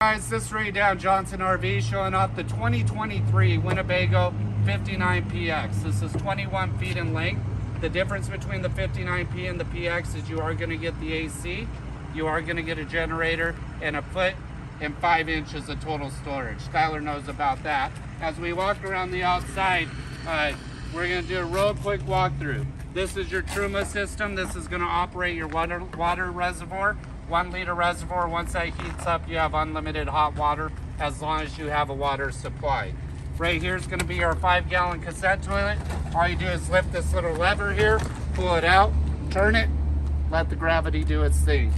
Guys, this is Rudy down Johnson RV showing off the 2023 Winnebago 59PX. This is 21 feet in length. The difference between the 59P and the PX is you are going to get the AC, you are going to get a generator, and 1 and 5 inches of total storage. Skylar knows about that. As we walk around the outside, we're going to do a real quick walkthrough. This is your Truma system. This is going to operate your water reservoir. 1 liter reservoir. Once that heats up, you have unlimited hot water as long as you have a water supply. Right here is going to be our 5-gallon cassette toilet. All you do is lift this little lever here, pull it out, turn it, let the gravity do its thing.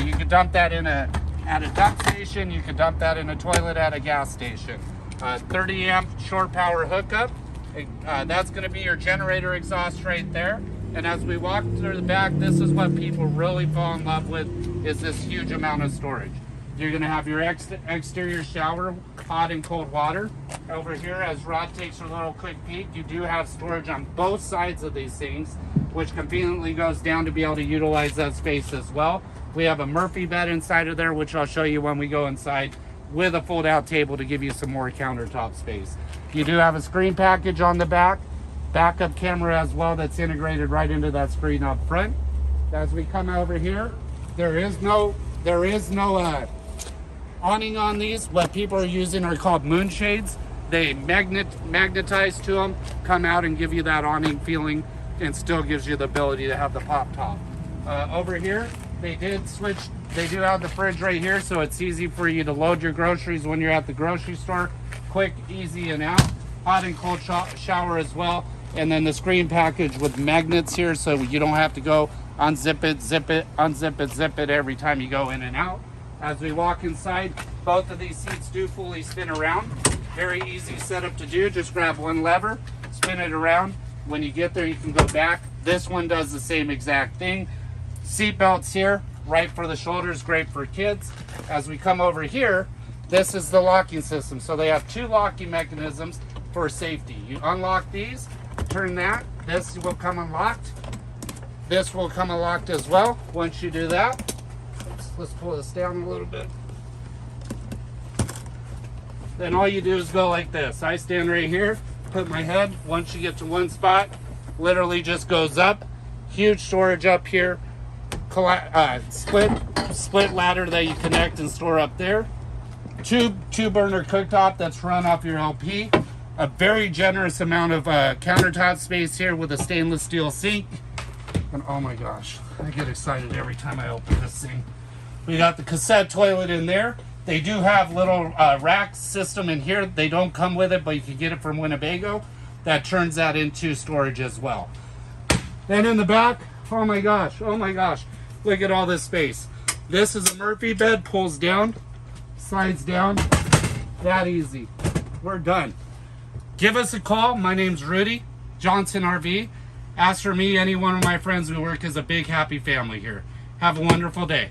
You can dump that at a dump station. You can dump that in a toilet at a gas station. 30 amp short power hookup. That's going to be your generator exhaust right there. And as we walk through the back, this is what people really fall in love with, is this huge amount of storage. You're going to have your exterior shower, hot and cold water. Over here, as Rod takes a little quick peek, you do have storage on both sides of these things, which conveniently goes down to be able to utilize that space as well. We have a Murphy bed inside of there, which I'll show you when we go inside, with a fold-out table to give you some more countertop space. You do have a screen package on the back. Backup camera as well that's integrated right into that screen up front. As we come over here, there is no awning on these. What people are using are called moonshades. They magnetize to them, come out and give you that awning feeling, and still gives you the ability to have the pop top. Over here, they do have the fridge right here, so it's easy for you to load your groceries when you're at the grocery store. Quick, easy, and out. Hot and cold shower as well. And then the screen package with magnets here, so you don't have to go unzip it, zip it, unzip it, zip it every time you go in and out. As we walk inside, both of these seats do fully spin around. Very easy setup to do. Just grab one lever, spin it around. When you get there, you can go back. This one does the same exact thing. Seat belts here, right for the shoulders, great for kids. As we come over here, this is the locking system. So they have 2 locking mechanisms for safety. You unlock these, turn that, this will come unlocked. This will come unlocked as well. Once you do that, let's pull this down a little bit. Then all you do is go like this. I stand right here, put my head, once you get to one spot, literally just goes up. Huge storage up here. Split ladder that you connect and store up there. Two burner cooktop that's run off your LP. A very generous amount of countertop space here with a stainless steel sink. And oh my gosh, I get excited every time I open this thing. We got the cassette toilet in there. They do have little rack system in here. They don't come with it, but you can get it from Winnebago. That turns that into storage as well. Then in the back, oh my gosh, look at all this space. This is a Murphy bed, pulls down, slides down, that easy. We're done. Give us a call. My name's Rudy, Johnson RV. Ask for me, any one of my friends. We work as a big, happy family here. Have a wonderful day.